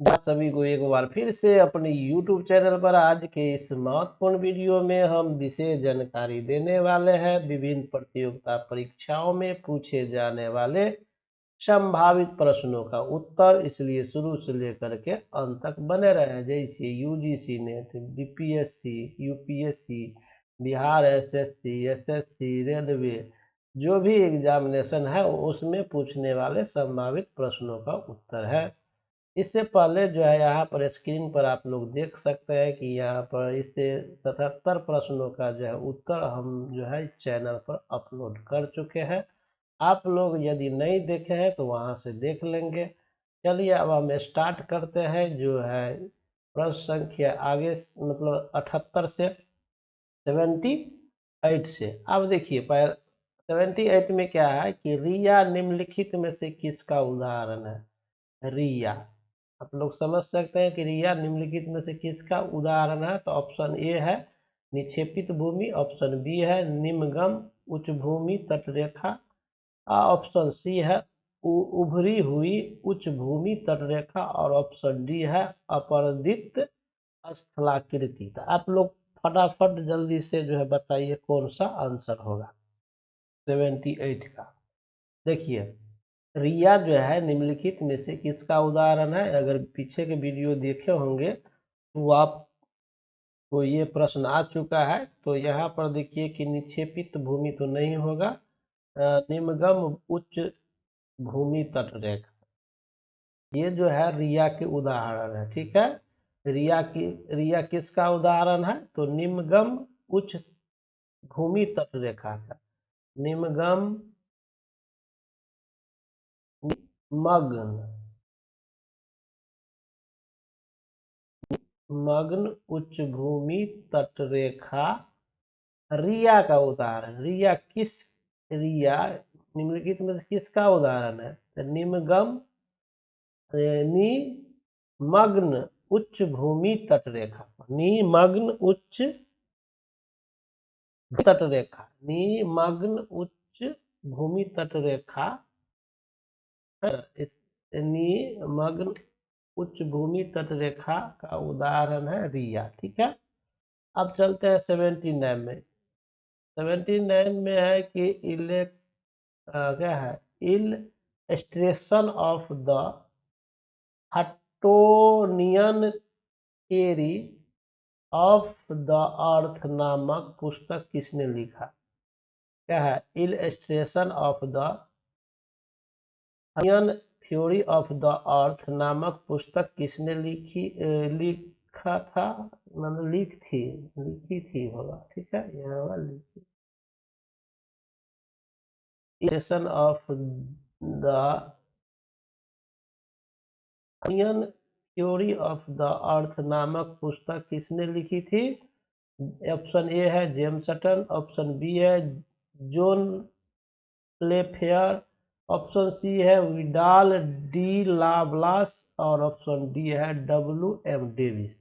आप सभी को एक बार फिर से अपने YouTube चैनल पर आज के इस महत्वपूर्ण वीडियो में हम विशेष जानकारी देने वाले हैं विभिन्न प्रतियोगिता परीक्षाओं में पूछे जाने वाले संभावित प्रश्नों का उत्तर। इसलिए शुरू से लेकर के अंत तक बने रहे, जैसे UGC net, BPSC, UPSC, Bihar SSC, SSC, railway, जो भी एग्जामिनेशन है उसमें पूछने वाले संभावित प्रश्नों का उत्तर है। इससे पहले जो है यहाँ पर स्क्रीन पर आप लोग देख सकते हैं कि यहाँ पर इससे 77 प्रश्नों का जो है उत्तर हम जो है चैनल पर अपलोड कर चुके हैं। आप लोग यदि नहीं देखे हैं तो वहाँ से देख लेंगे। चलिए अब हम स्टार्ट करते हैं जो है प्रश्न संख्या आगे मतलब 78 से 78 से। अब देखिए 78 में क्या है कि रिया निम्नलिखित में से किसका उदाहरण है। रिया, आप लोग समझ सकते हैं कि रिया निम्नलिखित में से किसका उदाहरण है। तो ऑप्शन ए है निक्षेपित भूमि, ऑप्शन बी है निम्नगम उच्च भूमि तटरेखा, ऑप्शन सी है उभरी हुई उच्च भूमि तटरेखा, और ऑप्शन डी है अपरदित स्थलाकृति। तो आप लोग फटाफट जल्दी से जो है बताइए कौन सा आंसर होगा 78 का। देखिए रिया जो है निम्नलिखित में से किसका उदाहरण है। अगर पीछे के वीडियो देखे होंगे तो आपको ये प्रश्न आ चुका है। तो यहाँ पर देखिए कि निक्षेपित भूमि तो नहीं होगा, निम्नगम उच्च भूमि तटरेखा, ये जो है रिया के उदाहरण है। ठीक है, रिया किसका उदाहरण है तो निम्नगम उच्च भूमि तटरेखा का। निम्नगम मग्न मग्न उच्च भूमि तटरेखा रिया का उदाहरण। रिया निम्नलिखित में से किसका उदाहरण है तो निमग्न उच्च भूमि तटरेखा। निमग्न उच्च तटरेखा, निमग्न उच्च भूमि तटरेखा, इस निमग्न उच्च भूमि तटरेखा का उदाहरण है रिया। ठीक है, अब चलते हैं 79 में। 79 में है कि क्या है illustration of the Huttonian theory of the earth नामक पुस्तक किसने लिखा। क्या है illustration of the Huttonian theory of the earth नामक पुस्तक किसने लिखा था, मतलब लिखी थी होगा। ठीक है, यहाँ होगा illustration of the Huttonian theory of the earth नामक पुस्तक किसने लिखी थी। ऑप्शन ए है जेम्स हटन, ऑप्शन बी है जॉन प्लेफेयर, ऑप्शन सी है विडाल डी लाब्लास, और ऑप्शन डी है WM डेविस।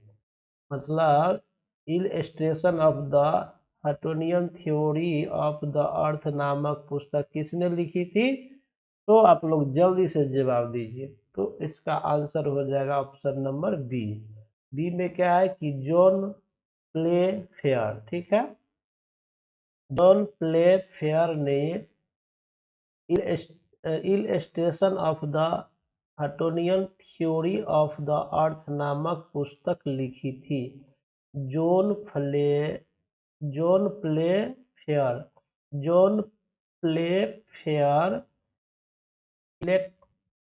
मतलब illustration of the Huttonian theory of the earth नामक पुस्तक किसने लिखी थी। तो आप लोग जल्दी से जवाब दीजिए। तो इसका आंसर हो जाएगा ऑप्शन नंबर बी। बी में क्या है कि जॉन प्ले फेयर। ठीक है, जॉन प्ले फेयर ने illustration of the Huttonian theory of the earth नामक पुस्तक लिखी थी। जॉन फ्ले John Playfair John Playfair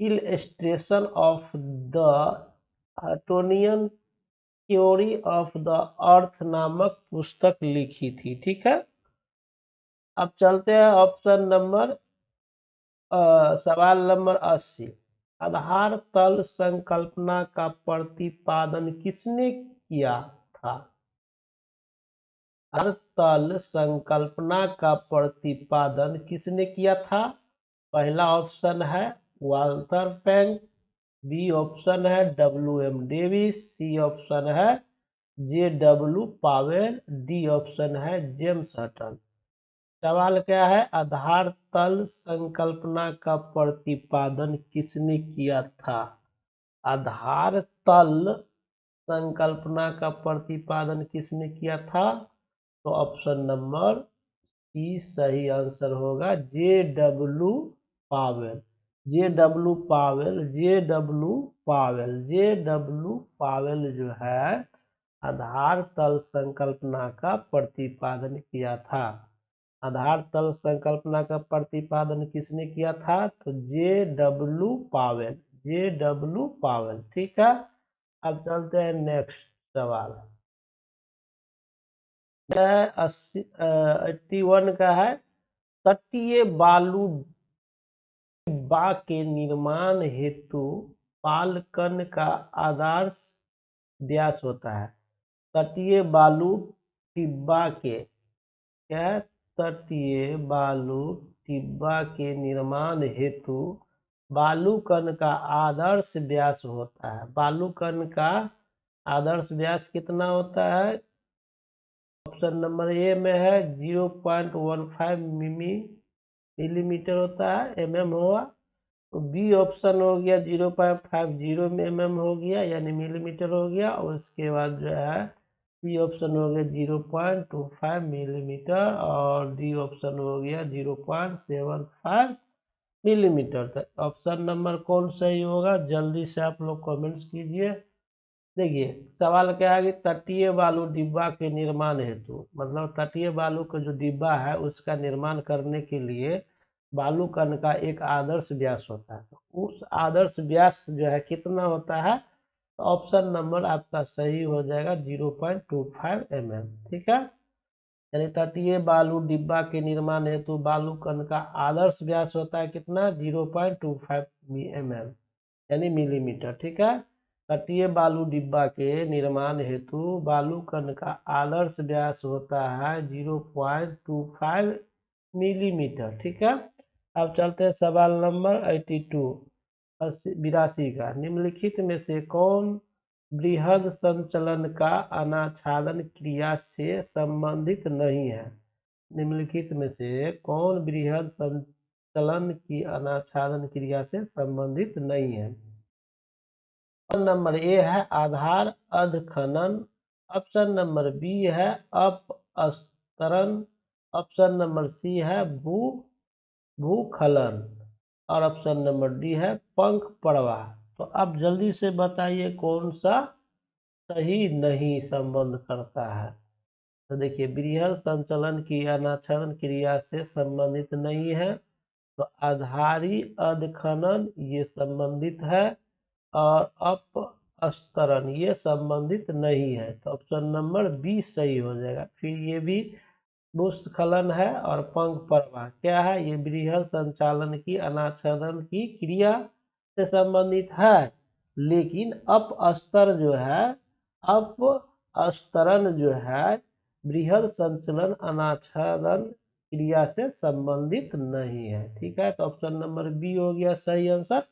illustration of the Huttonian theory of the earth नामक पुस्तक लिखी थी। ठीक है, अब चलते हैं ऑप्शन नंबर सवाल नंबर 80। आधार तल संकल्पना का प्रतिपादन किसने किया था। आधार तल संकल्पना का प्रतिपादन किसने किया था। पहला ऑप्शन है वाल्टर टैंक, बी ऑप्शन है WM डेविस, सी ऑप्शन है JW पावेल, डी ऑप्शन है जेम्स हटन। सवाल क्या है आधार तल संकल्पना का प्रतिपादन किसने किया था। आधार तल संकल्पना का प्रतिपादन किसने किया था? तो ऑप्शन नंबर सी सही आंसर होगा, J.W. पावेल। J.W. पावेल जो है आधार तल संकल्पना का प्रतिपादन किया था। आधार तल संकल्पना का प्रतिपादन किसने किया था? तो J.W. पावेल। ठीक है, अब चलते हैं नेक्स्ट सवाल। 81 का है, तटीय बालू डिब्बा के निर्माण हेतु पालकन का आदर्श व्यास होता है। तटीय बालू डिब्बा के क्या? तटीय बालू डिब्बा के निर्माण हेतु बालू कण का आदर्श व्यास होता है। बालू कण का आदर्श व्यास कितना होता है? ऑप्शन नंबर ए में है 0.15 मिलीमीटर होता है, होगा। तो बी ऑप्शन हो गया 0.50 हो गया, यानी मिलीमीटर हो गया। और उसके बाद जो है सी ऑप्शन हो गया 0.25 मिलीमीटर, और डी ऑप्शन हो गया 0.75 मिलीमीटर। तो ऑप्शन नंबर कौन सही होगा? जल्दी से आप लोग कमेंट्स कीजिए। देखिए सवाल क्या है कि तटीय बालू डिब्बा के निर्माण हेतु, मतलब तटीय बालू का जो डिब्बा है उसका निर्माण करने के लिए बालू कण का एक आदर्श व्यास होता है। तो उस आदर्श व्यास जो है कितना होता है? तो ऑप्शन नंबर आपका सही हो जाएगा 0.25 ठीक है। यानी तटीय बालू डिब्बा के निर्माण हेतु बालू कण का आदर्श व्यास होता है कितना? 0.25 यानी मिलीमीटर। ठीक है, तटीय बालू डिब्बा के निर्माण हेतु बालू कण का आदर्श व्यास होता है 0.25 मिलीमीटर। ठीक है, अब चलते हैं सवाल नंबर 82 का। निम्नलिखित में से कौन बृहद संचलन का अनाच्छादन क्रिया से संबंधित नहीं है? निम्नलिखित में से कौन बृहद संचलन की अनाच्छादन क्रिया से संबंधित नहीं है? ऑप्शन नंबर ए है आधार अधखनन, ऑप्शन नंबर बी है अपस्तरण, ऑप्शन नंबर सी है भूखलन, और ऑप्शन नंबर डी है पंख प्रवाह। तो अब जल्दी से बताइए कौन सा सही नहीं संबंध करता है? तो देखिए बृहद संचलन की अनाच्छादन क्रिया से संबंधित नहीं है, तो आधारी अधखनन ये संबंधित है, और अपस्तरण ये संबंधित नहीं है। तो ऑप्शन नंबर बी सही हो जाएगा। फिर ये भी भूस्खलन है और पंख प्रवाह क्या है? ये बृहद संचालन की अनाच्छादन की क्रिया से संबंधित है, लेकिन अपस्तर जो है अपस्तरण जो है बृहद संचलन अनाच्छादन क्रिया से संबंधित नहीं है। ठीक है, तो ऑप्शन नंबर बी हो गया सही आंसर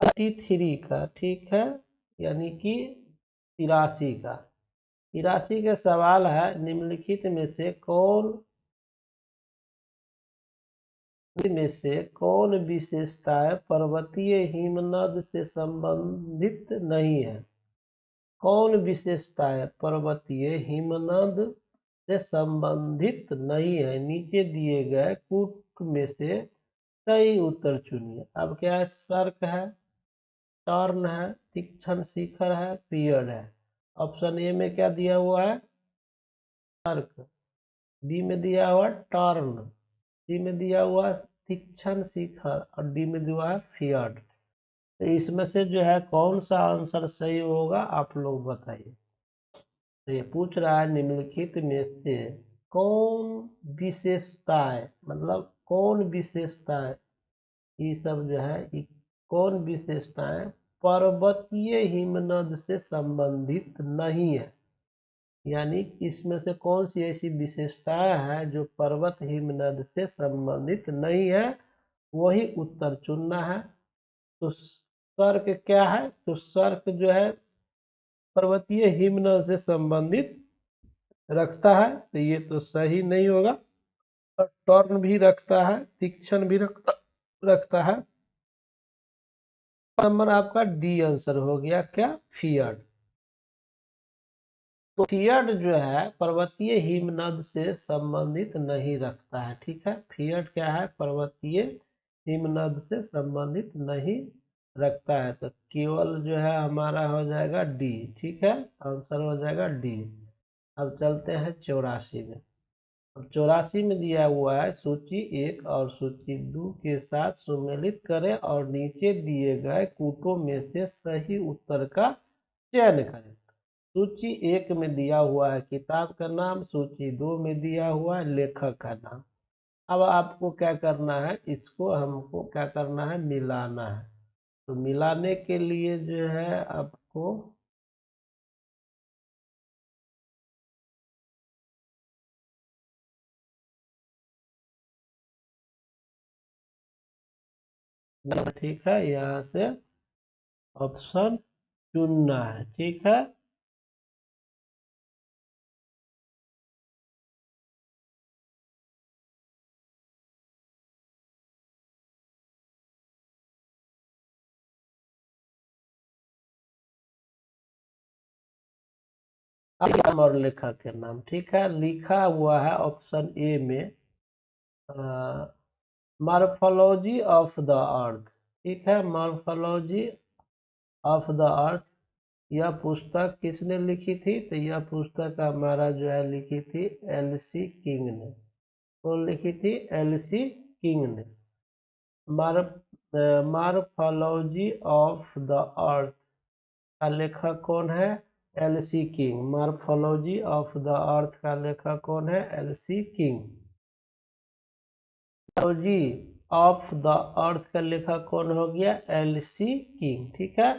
83 का। ठीक है, यानी कि 83 का। 83 का सवाल है, निम्नलिखित में से कौन विशेषताएं पर्वतीय हिमनद से संबंधित नहीं है? कौन विशेषताएं पर्वतीय हिमनद से संबंधित नहीं है? नीचे दिए गए कूट में से सही उत्तर चुनिए। अब क्या है? सर्क है, टर्न है, तीक्ष्ण शिखर है, पीरियड है। ऑप्शन ए में क्या दिया हुआ है? सर्क, बी में दिया हुआ टर्न, सी में दिया हुआ तीक्ष्ण शिखर, और डी में दिया है फियर्ड। तो इसमें से जो है कौन सा आंसर सही होगा आप लोग बताइए। तो ये पूछ रहा है निम्नलिखित में से कौन विशेषताएं, मतलब कौन विशेषताएं, ये सब जो है ये कौन विशेषताएं पर्वतीय हिमनद से संबंधित नहीं है? यानी इसमें से कौन सी ऐसी विशेषताएं है जो पर्वत हिमनद से संबंधित नहीं है? वही उत्तर चुनना है। तो सर्क क्या है? तो सर्क जो है पर्वतीय हिमनद से संबंधित रखता है, तो ये तो सही नहीं होगा। और टर्न भी रखता है, तीक्ष्ण भी रखता है, नंबर आपका डी आंसर हो गया, क्या? फियर्ड। तो फियर्ड जो है पर्वतीय हिमनद से संबंधित नहीं रखता है, ठीक है। फियर्ड क्या है? पर्वतीय हिमनद से संबंधित नहीं रखता है। तो केवल जो है हमारा हो जाएगा डी, ठीक है, आंसर हो जाएगा डी। अब चलते हैं 84 में। अब 84 में दिया हुआ है सूची 1 और सूची 2 के साथ सुमेलित करें और नीचे दिए गए कूटों में से सही उत्तर का चयन करें। सूची 1 में दिया हुआ है किताब का नाम, सूची 2 में दिया हुआ है लेखक का नाम। अब आपको क्या करना है, इसको हमको क्या करना है, मिलाना है। तो मिलाने के लिए जो है आपको ठीक है, यहाँ से ऑप्शन चुनना है, ठीक है। नाम और लेखक के नाम, ठीक है। लिखा हुआ है ऑप्शन ए में मॉर्फोलॉजी ऑफ द अर्थ, ठीक है, मॉर्फोलॉजी ऑफ द अर्थ। यह पुस्तक किसने लिखी थी? तो यह पुस्तक हमारा जो है लिखी थी एल.सी. किंग ने। कौन लिखी थी? एल.सी. किंग ने। मॉर्फोलॉजी ऑफ द अर्थ का लेखक कौन है? LC. King. Morphology of the earth का लेखक कौन है? LC. King. Morphology of the earth का लेखक कौन हो गया? एल.सी. किंग, ठीक है।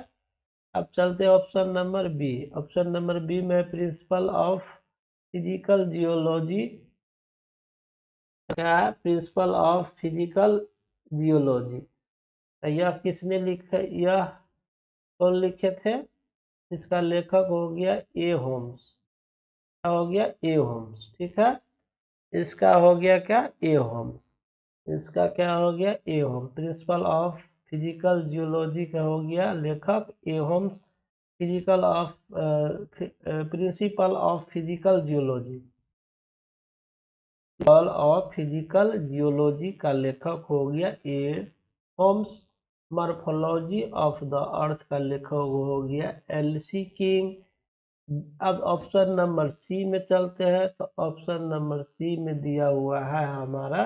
अब चलते हैं option number B. Option number B में प्रिंसिपल ऑफ फिजिकल जियोलॉजी, क्या है? Principle of physical geology. यह किसने लिखा? यह कौन लिखे थे? इसका लेखक हो गया ए होम्स। क्या हो गया? ए होम्स, ठीक है। इसका हो गया क्या? A Holmes. इसका क्या हो गया? A Holmes. Principle of physical geology का हो गया लेखक A Holmes. Physical of principle of physical geology, of physical geology का लेखक हो गया A Holmes. Morphology of the earth का लेखक हो गया एल.सी. किंग। अब ऑप्शन नंबर सी में चलते हैं। तो ऑप्शन नंबर सी में दिया हुआ है हमारा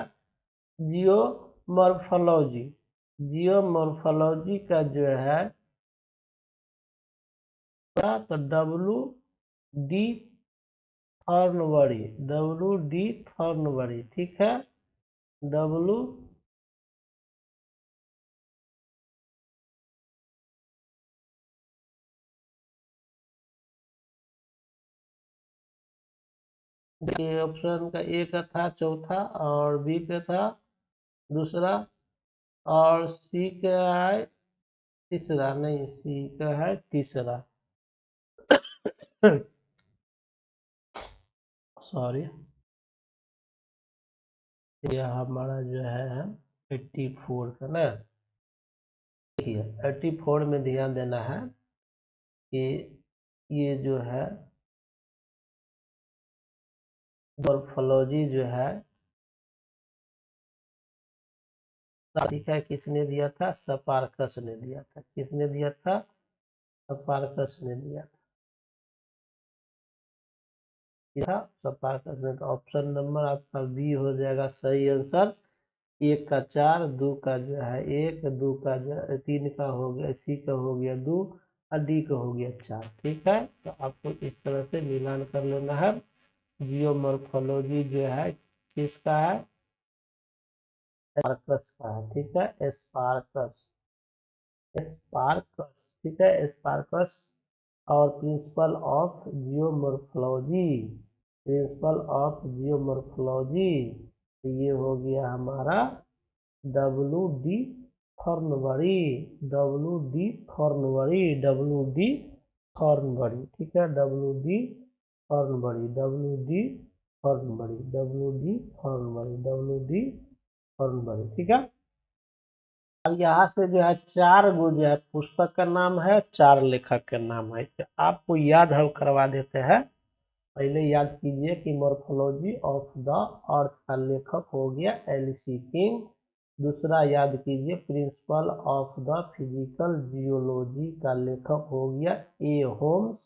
जियोमॉर्फोलॉजी। जियोमॉर्फोलॉजी का जो है तो डी थॉर्नबरी, डी थॉर्नबरी, ठीक है। डब्लू देखिए ऑप्शन का ए का था चौथा और बी का था दूसरा और सी का है तीसरा, नहीं सी का है तीसरा। सॉरी, यह हमारा जो है 84 का ना। देखिए 84 में ध्यान देना है कि ये जो है मॉर्फोलॉजी जो है ठीक है, किसने दिया था? स्पार्कस ने दिया था। किसने दिया था? स्पार्कस ने दिया था। स्पार्कस ने। तो ऑप्शन नंबर आपका बी हो जाएगा सही आंसर। 1 का 4, 2 का जो है 1, 2 का जो 3 का हो गया, सी का हो गया 2 और डी का हो गया 4, ठीक है। तो आपको इस तरह से मिलान कर लेना है। जियोमॉर्फोलॉजी जो है किसका है? स्पार्कस का है, ठीक है। स्पार्कस, स्पार्कस, ठीक है, स्पार्कस। और principle of geomorphology, principle of geomorphology ये हो गया हमारा डब्ल्यू.डी. थॉर्नबरी, डब्ल्यू.डी. थॉर्नबरी, डब्ल्यू.डी. थॉर्नबरी, ठीक है। डब्ल्यू.डी. थॉर्नबरी, डब्ल्यू.डी. थॉर्नबरी, डब्ल्यू.डी. थॉर्नबरी, डब्ल्यू.डी. थॉर्नबरी, ठीक है। अब यहाँ से जो है 4 गो जो है पुस्तक का नाम है, 4 लेखक का नाम है। तो आपको याद हम करवा देते हैं। पहले याद कीजिए कि मॉर्फोलॉजी ऑफ द अर्थ का लेखक हो गया एल.सी. किंग। दूसरा याद कीजिए principle of the physical geology का लेखक हो गया ए. होम्स।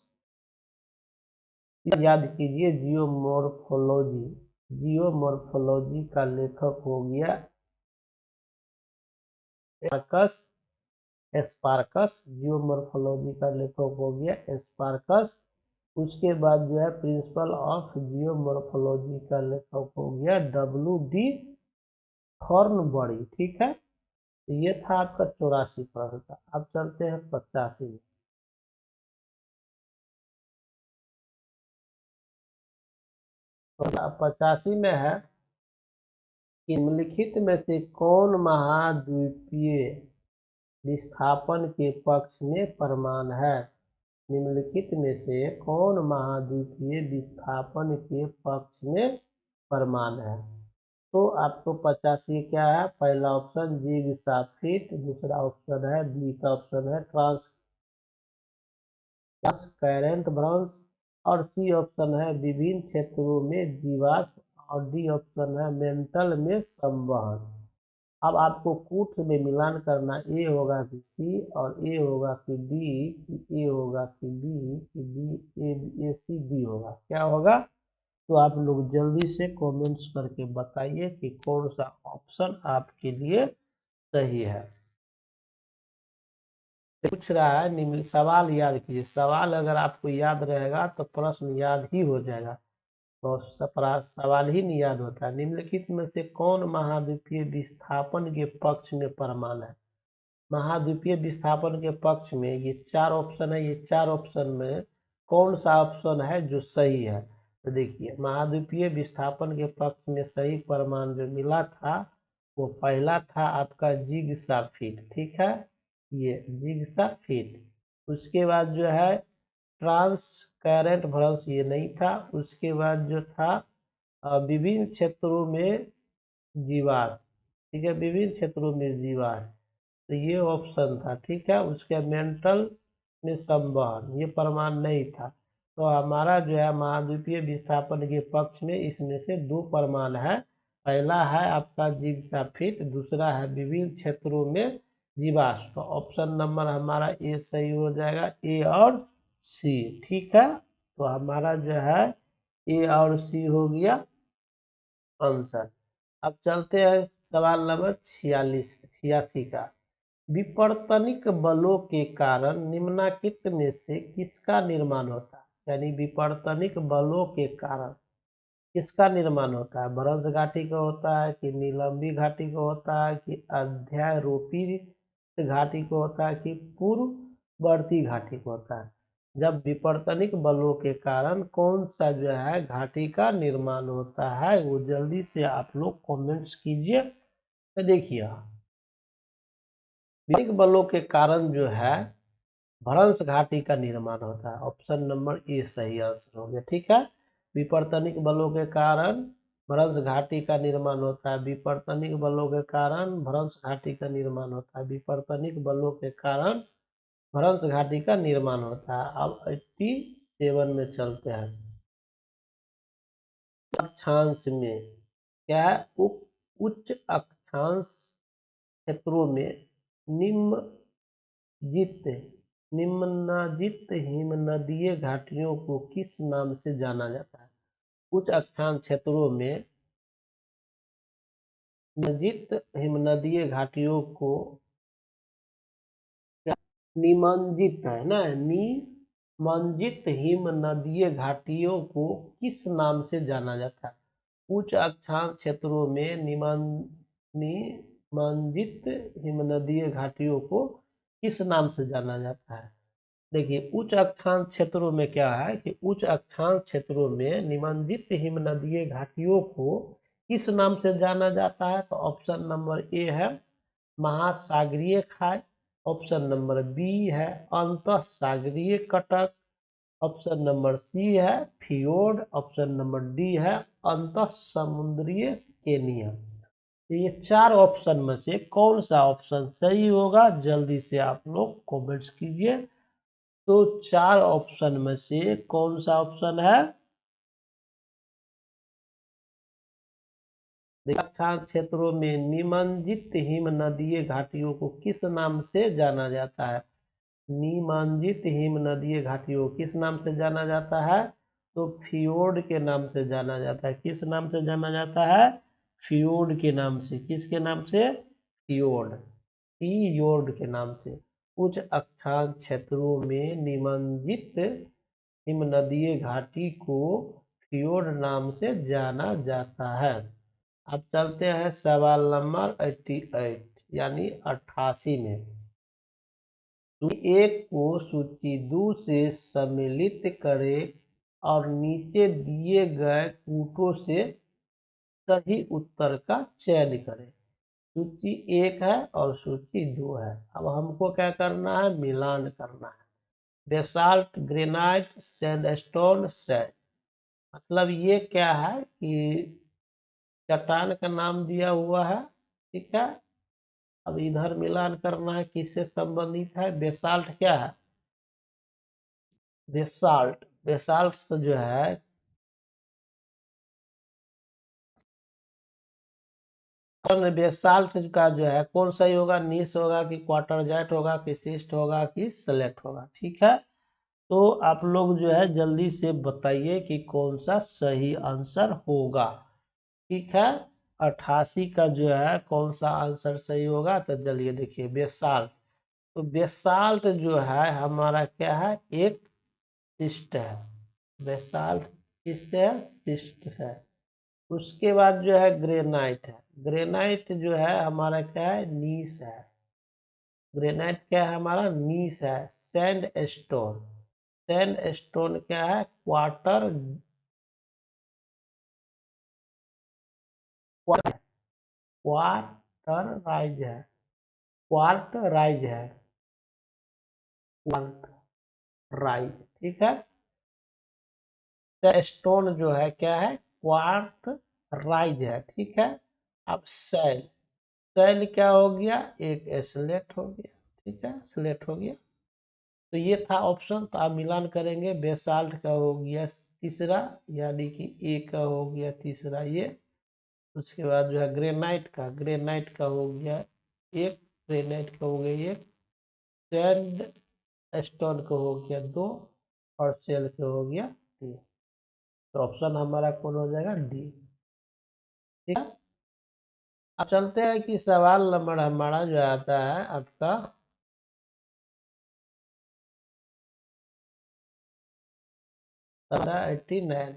याद कीजिए जियोमॉर्फोलॉजी, जियोमॉर्फोलॉजी का लेखक हो गया स्पार्कस। स्पार्कस जियोमॉर्फोलॉजी का लेखक हो गया स्पार्कस। उसके बाद जो है प्रिंसिपल ऑफ जियोमॉर्फोलॉजी का लेखक हो गया W.D. थॉर्नबरी। ठीक है, तो ये था आपका 84 प्रश्न का। अब चलते हैं 85 में। तो 85 में है कि निम्नलिखित में से कौन महाद्वीपीय विस्थापन के पक्ष में प्रमाण है। निम्नलिखित में से कौन महाद्वीपीय विस्थापन के पक्ष में प्रमाण है। तो आपको 85 क्या है, पहला ऑप्शन जिग-सा फिट, दूसरा ऑप्शन है बी का ऑप्शन है ट्रांसकरेंट भ्रंश, और सी ऑप्शन है विभिन्न क्षेत्रों में जीवाश्म, और डी ऑप्शन है मेंटल में संवहन। अब आपको कूट में मिलान करना, ए होगा कि सी, और ए होगा कि डी, कि ए होगा कि बी, कि बी ए सी डी होगा। क्या होगा, तो आप लोग जल्दी से कमेंट्स करके बताइए कि कौन सा ऑप्शन आपके लिए सही है। पूछ रहा है निम्न सवाल याद कीजिए। सवाल अगर आपको याद रहेगा तो प्रश्न याद ही हो जाएगा। तो सवाल ही नहीं याद होता है। निम्नलिखित में से कौन महाद्वीपीय विस्थापन के पक्ष में प्रमाण है। महाद्वीपीय विस्थापन के पक्ष में ये 4 ऑप्शन है। ये 4 ऑप्शन में कौन सा ऑप्शन है जो सही है। तो देखिए महाद्वीपीय विस्थापन के पक्ष में सही प्रमाण जो मिला था वो पहला था आपका जिग-सा फिट। ठीक है, ये जिग-सा फिट। उसके बाद जो है ट्रांसकरेंट भ्रंश, ये नहीं था। उसके बाद जो था विभिन्न क्षेत्रों में जीवाश्म। ठीक है, विभिन्न क्षेत्रों में जीवाश्म, तो ये ऑप्शन था। ठीक है, उसके मेंटल में संवहन, ये प्रमाण नहीं था। तो हमारा जो है महाद्वीपीय विस्थापन के पक्ष में इसमें से 2 प्रमाण है। पहला है आपका जिग-सा फिट, दूसरा है विभिन्न क्षेत्रों में जीवाश्म। तो ऑप्शन नंबर हमारा ए सही हो जाएगा, ए और सी। ठीक है, तो हमारा जो है ए और सी हो गया आंसर। अब चलते हैं सवाल नंबर 86 का। विपर्तनिक बलों के कारण निम्नलिखित में से किसका निर्माण होता है। यानी विपर्तनिक बलों के कारण किसका निर्माण होता है। भ्रंश घाटी का होता है कि निलंबी घाटी का होता है कि अध्यारोपी घाटी को होता है कि पूर्ववर्ती घाटी को होता है। जब विपर्तनिक बलों के कारण कौन सा जो है घाटी का निर्माण होता है, वो जल्दी से आप लोग कमेंट्स कीजिए। तो देखिए विपर्तनिक बलों के कारण जो है भ्रंश घाटी का निर्माण होता है। ऑप्शन नंबर ए सही आंसर हो गया। ठीक है, विपर्तनिक बलों के कारण भ्रंश घाटी का निर्माण होता है। विपर्तनिक बलों के कारण भ्रंश घाटी का निर्माण होता है। विपर्तनिक बलों के कारण भ्रंश घाटी का निर्माण होता है। अब 87 में चलते हैं। अक्षांश में क्या है, उच्च अक्षांश क्षेत्रों में निम्नजित हिमनदीय घाटियों को किस नाम से जाना जाता है। उच्च अक्षांश क्षेत्रों में निम्नजित हिमनदीय घाटियों को निमज्जित है ना, निमज्जित हिमनदीय घाटियों को किस नाम से जाना जाता है। उच्च अक्षांश क्षेत्रों में निमज्जित हिमनदीय घाटियों को किस नाम से जाना जाता है। देखिए उच्च अक्षांश क्षेत्रों में क्या है कि उच्च अक्षांश क्षेत्रों में निमज्जित हिमनदीय घाटियों को किस नाम से जाना जाता है। तो ऑप्शन नंबर ए है महासागरीय खाई, ऑप्शन नंबर बी है अंतःसागरीय कटक, ऑप्शन नंबर सी है फियोर्ड, ऑप्शन नंबर डी है अंतः समुद्रीय केनिया। तो ये 4 ऑप्शन में से कौन सा ऑप्शन सही होगा, जल्दी से आप लोग कमेंट्स कीजिए। तो 4 ऑप्शन में से कौन सा ऑप्शन है? दक्षिण क्षेत्रों में निमज्जित हिम नदीय घाटियों को किस नाम से जाना जाता है? निमज्जित हिम नदीय घाटियों को किस नाम से जाना जाता है? तो फियोर्ड के नाम से जाना जाता है। किस नाम से जाना जाता है? फियोर्ड के नाम से। किसके नाम से? फियोर्ड। फियोर्ड के नाम से। उच्च अक्षांश क्षेत्रों में निमज्जित हिमनदीय घाटी को फियोर्ड नाम से जाना जाता है। अब चलते हैं सवाल नंबर 88 यानी 88 में। सूची 1 को सूची 2 से सम्मिलित करें और नीचे दिए गए कूटों से सही उत्तर का चयन करें। सूची 1 है और सूची 2 है। अब हमको क्या करना है? मिलान करना है। Basalt, granite, sandstone, sand. मतलब ये क्या है कि चट्टान का नाम दिया हुआ है, ठीक है। अब इधर मिलान करना है, किससे संबंधित है? बेसाल्ट क्या है? बेसाल्ट, बेसाल्ट से जो है बेसाल्ट का जो है कौन सही होगा? नीस होगा कि क्वार्टरजाइट होगा कि सिस्ट होगा कि स्लेट होगा, ठीक है। तो आप लोग जो है जल्दी से बताइए कि कौन सा सही आंसर होगा, ठीक है। 88 का जो है कौन सा आंसर सही होगा? तो चलिए देखिए, बेसाल्ट। तो बेसाल्ट जो है हमारा क्या है? एक सिस्ट है। बेसाल्ट किससे है? सिस्ट है। उसके बाद जो है ग्रेनाइट है। ग्रेनाइट जो है हमारा क्या है? नीस है। ग्रेनाइट क्या है हमारा? नीस है। सैंड स्टोन, सैंड स्टोन क्या है? क्वार्टर क्वार्टर राइज है। क्वार्ट राइज है। क्वार्ट राइज, ठीक है। स्टोन जो है क्या है? क्वार्ट राइज है, ठीक है। अब सेल, सेल क्या हो गया? एक स्लेट हो गया, ठीक है, स्लेट हो गया। तो ये था ऑप्शन। तो आप मिलान करेंगे। बेसाल्ट का हो गया तीसरा, यानी कि ए का हो गया तीसरा ये। उसके बाद जो है ग्रेनाइट का, ग्रेनाइट का हो गया एक, ग्रेनाइट का हो गया एक, सैंड स्टोन का हो गया दो, और सेल का हो गया तीन। तो ऑप्शन हमारा कौन हो जाएगा? डी, ठीक है। अब चलते हैं कि सवाल नंबर हमारा जो आता है आपका 89।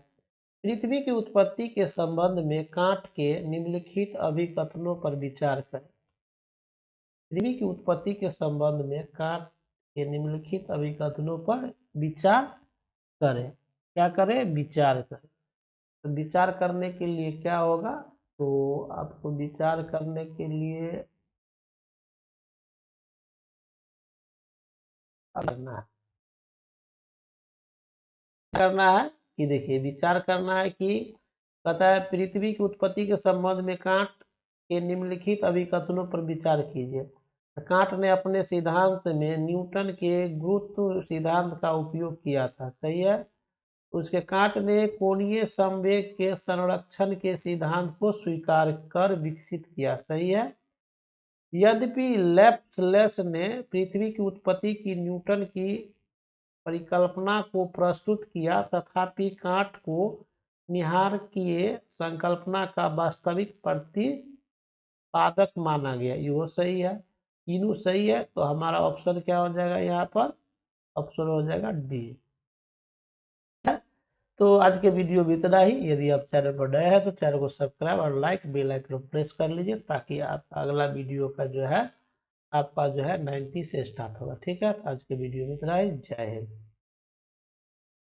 पृथ्वी की उत्पत्ति के संबंध में कांट के निम्नलिखित अभिकथनों पर विचार करें। पृथ्वी की उत्पत्ति के संबंध में कांट के निम्नलिखित अभिकथनों पर विचार करें। क्या करें? विचार करें। तो विचार करने के लिए क्या होगा? तो आपको विचार करने के लिए करना है कि देखिए, विचार करना है कि कहता है पृथ्वी की उत्पत्ति के संबंध में कांट के निम्नलिखित अभिकथनों पर विचार कीजिए। कांट ने अपने सिद्धांत में न्यूटन के गुरुत्व सिद्धांत का उपयोग किया था, सही है। उसके कांट ने कोणीय संवेग के संरक्षण के सिद्धांत को स्वीकार कर विकसित किया, सही है। यद्यपि लैप्सलेस ने पृथ्वी की उत्पत्ति की न्यूटन की परिकल्पना को प्रस्तुत किया, तथापि कांट को निहारकीय संकल्पना का वास्तविक प्रतिपादक माना गया। यो सही है, तीनों सही है। तो हमारा ऑप्शन क्या हो जाएगा? यहाँ पर ऑप्शन हो जाएगा डी। तो आज के वीडियो में इतना ही। यदि आप चैनल पर नए हैं तो चैनल को सब्सक्राइब और लाइक बेल आइकन प्रेस कर लीजिए, ताकि आप अगला वीडियो का जो है आपका जो है 90 से स्टार्ट होगा, ठीक है। आज के वीडियो में इतना ही। जय हिंद।